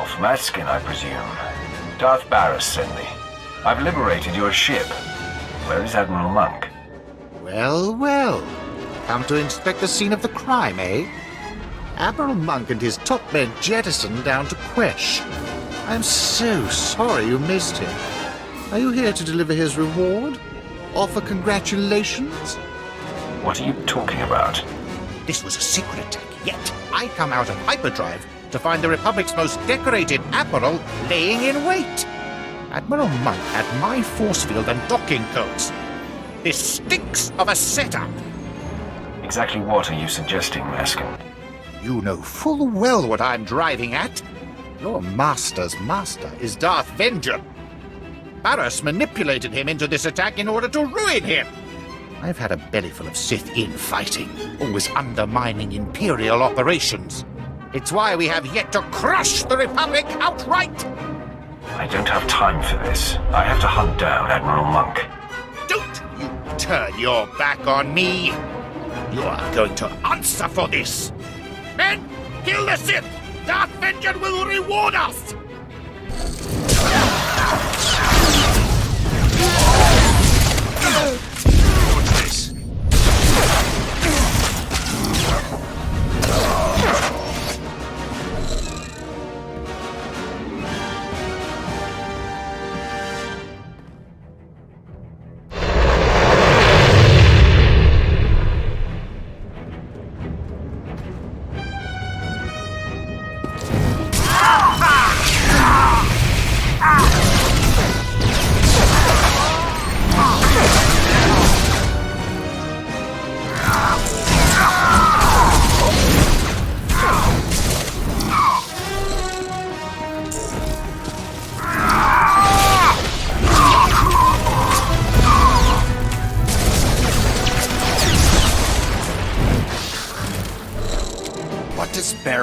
Moff Maskin, I presume. Darth Barris sent me. I've liberated your ship. Where is Admiral Monk? Well, well. Come to inspect the scene of the crime, eh? Admiral Monk and his top men jettisoned down to Quesh. I'm so sorry you missed him. Are you here to deliver his reward? Offer congratulations? What are you talking about? This was a secret attack, yet I come out of hyperdrive to find the Republic's most decorated admiral laying in wait. Admiral Monk had my force field and docking codes. This stinks of a setup. Exactly what are you suggesting, Maskin? You know full well what I'm driving at. Your master's master is Darth Venger. Barris manipulated him into this attack in order to ruin him. I've had a bellyful of Sith infighting, always undermining Imperial operations. It's why we have yet to crush the Republic outright. I don't have time for this. I have to hunt down Admiral Monk. Don't you turn your back on me. You are going to answer for this. Men, kill the Sith! Darth Venger will reward us!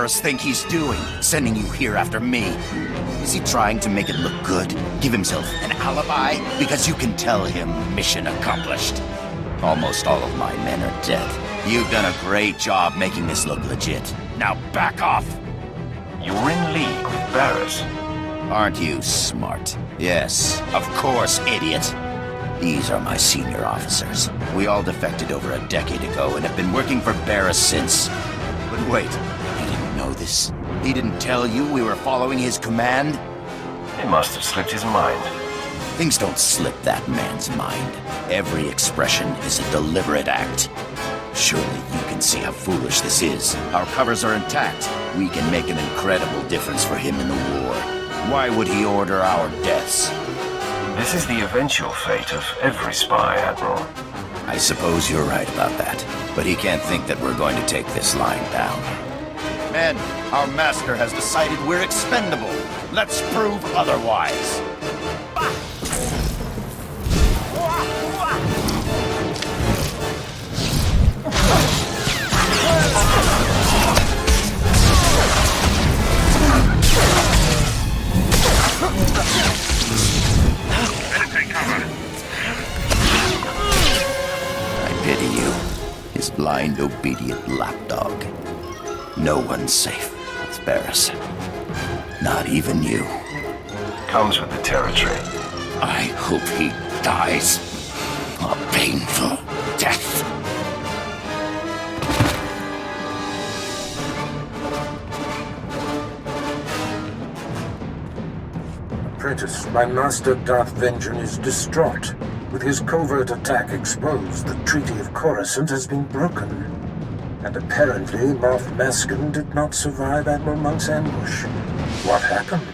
Think he's doing, sending you here after me? Is he trying to make it look good? Give himself an alibi? Because you can tell him mission accomplished. Almost all of my men are dead. You've done a great job making this look legit. Now back off! You're in league with Barris. Aren't you smart? Yes, of course, idiot. These are my senior officers. We all defected over a decade ago and have been working for Barris since. But wait, you didn't know this? He didn't tell you we were following his command? It must have slipped his mind. Things don't slip that man's mind. Every expression is a deliberate act. Surely you can see how foolish this is. Our covers are intact. We can make an incredible difference for him in the war. Why would he order our deaths? This is the eventual fate of every spy, Admiral. I suppose you're right about that. But he can't think that we're going to take this line down. Men, our master has decided we're expendable. Let's prove otherwise. I pity you, his blind, obedient lapdog. No one's safe with Barris. Not even you. Comes with the territory. I hope he dies a painful death. Apprentice, my master Darth Vengeance is distraught. With his covert attack exposed, the Treaty of Coruscant has been broken. And apparently, Moff Maskin did not survive Admiral Monk's ambush. What happened?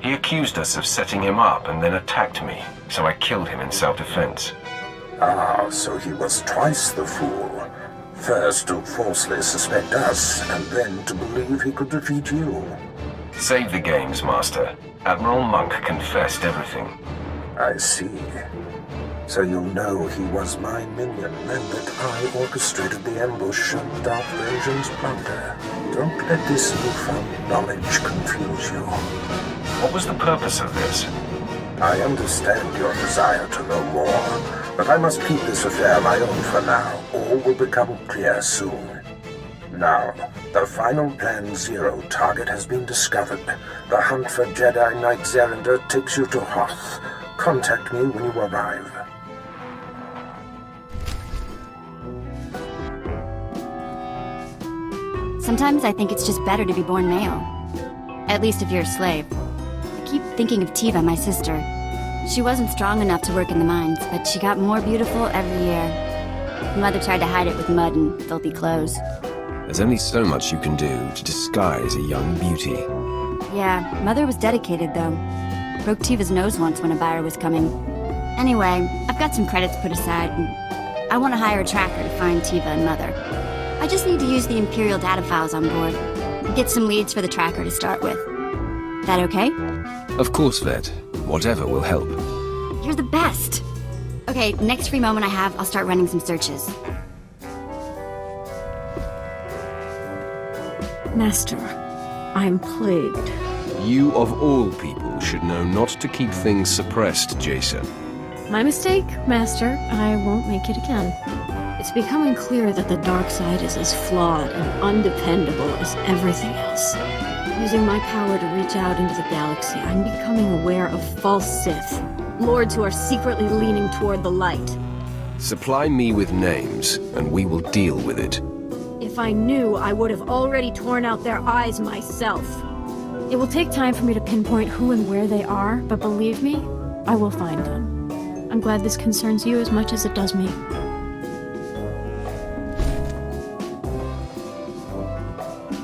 He accused us of setting him up and then attacked me, so I killed him in self-defense. Ah, so he was twice the fool. First to falsely suspect us, and then to believe he could defeat you. Save the games, Master. Admiral Monk confessed everything. I see. So you know he was my minion, and that I orchestrated the ambush of Darth Vengeance plunder. Don't let this newfound knowledge confuse you. What was the purpose of this? I understand your desire to know more, but I must keep this affair my own for now. All will become clear soon. Now, the final Plan Zero target has been discovered. The hunt for Jedi Knight Zerender takes you to Hoth. Contact me when you arrive. Sometimes I think it's just better to be born male. At least if you're a slave. I keep thinking of Tiva, my sister. She wasn't strong enough to work in the mines, but she got more beautiful every year. Mother tried to hide it with mud and filthy clothes. There's only so much you can do to disguise a young beauty. Yeah, Mother was dedicated, though. Broke Tiva's nose once when a buyer was coming. Anyway, I've got some credits put aside, and I want to hire a tracker to find Tiva and Mother. I just need to use the Imperial data files on board. Get some leads for the tracker to start with. That okay? Of course, Vet. Whatever will help. You're the best! Okay, next free moment I have, I'll start running some searches. Master, I'm plagued. You of all people should know not to keep things suppressed, Jason. My mistake, Master. I won't make it again. It's becoming clear that the dark side is as flawed and undependable as everything else. Using my power to reach out into the galaxy, I'm becoming aware of false Sith. Lords who are secretly leaning toward the light. Supply me with names, and we will deal with it. If I knew, I would have already torn out their eyes myself. It will take time for me to pinpoint who and where they are, but believe me, I will find them. I'm glad this concerns you as much as it does me.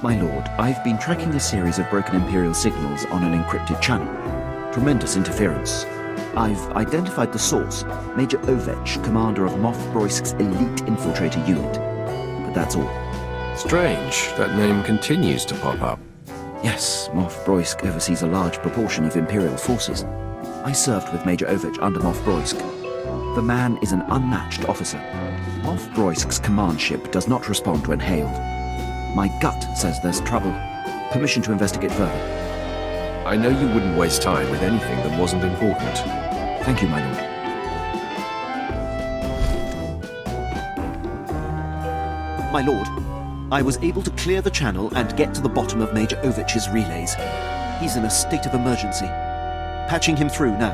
My lord, I've been tracking a series of broken Imperial signals on an encrypted channel. Tremendous interference. I've identified the source, Major Ovech, commander of Moff Broisk's elite infiltrator unit. But that's all. Strange, that name continues to pop up. Yes, Moff Broisk oversees a large proportion of Imperial forces. I served with Major Ovech under Moff Broisk. The man is an unmatched officer. Moff Broisk's command ship does not respond when hailed. My gut says there's trouble. Permission to investigate further. I know you wouldn't waste time with anything that wasn't important. Thank you, my lord. My lord, I was able to clear the channel and get to the bottom of Major Ovech's relays. He's in a state of emergency. Patching him through now.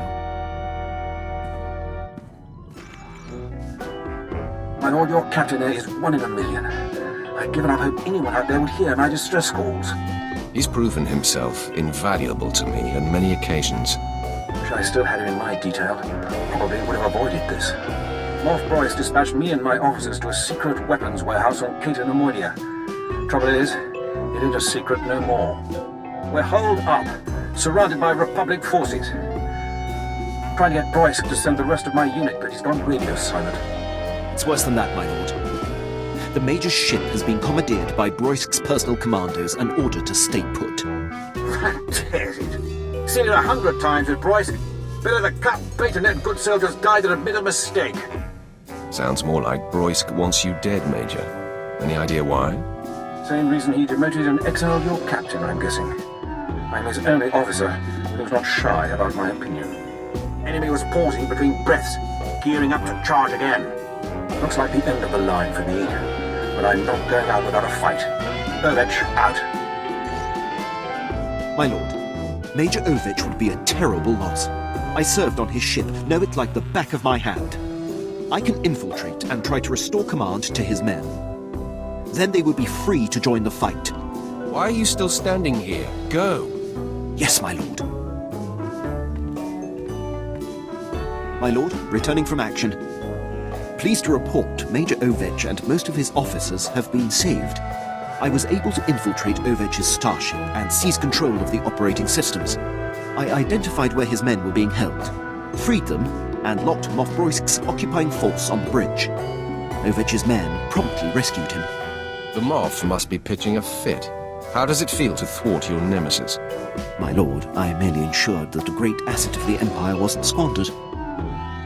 My lord, your captain there is 1 in a million. I've given up hope anyone out there would hear my distress calls. He's proven himself invaluable to me on many occasions. Wish I still had him in my detail. Probably would have avoided this. Moff Broisk dispatched me and my officers to a secret weapons warehouse on Cato Nemoidia. Trouble is, it ain't a secret no more. We're holed up, surrounded by Republic forces. Trying to get Broisk to send the rest of my unit, but he's gone radio silent. It's worse than that, my lord. The Major's ship has been commandeered by Broisk's personal commandos and ordered to stay put. That tears it. Seen it 100 times with Broisk. Better the cut bait and let good soldiers die than admit a mistake. Sounds more like Broisk wants you dead, Major. Any idea why? Same reason he demoted and exiled your captain, I'm guessing. I'm his only officer who's not shy about my opinion. Enemy was pausing between breaths, gearing up to charge again. Looks like the end of the line for me, but I'm not going out without a fight. Ovech, out. My lord, Major Ovech would be a terrible loss. I served on his ship, know it like the back of my hand. I can infiltrate and try to restore command to his men. Then they would be free to join the fight. Why are you still standing here? Go! Yes, my lord. My lord, returning from action. Pleased to report, Major Ovech and most of his officers have been saved. I was able to infiltrate Ovech's starship and seize control of the operating systems. I identified where his men were being held, freed them, and locked Moff Broisk's occupying force on the bridge. Ovech's men promptly rescued him. The Moff must be pitching a fit. How does it feel to thwart your nemesis? My lord, I merely ensured that a great asset of the Empire wasn't squandered.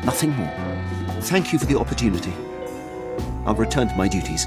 Nothing more. Thank you for the opportunity. I'll return to my duties.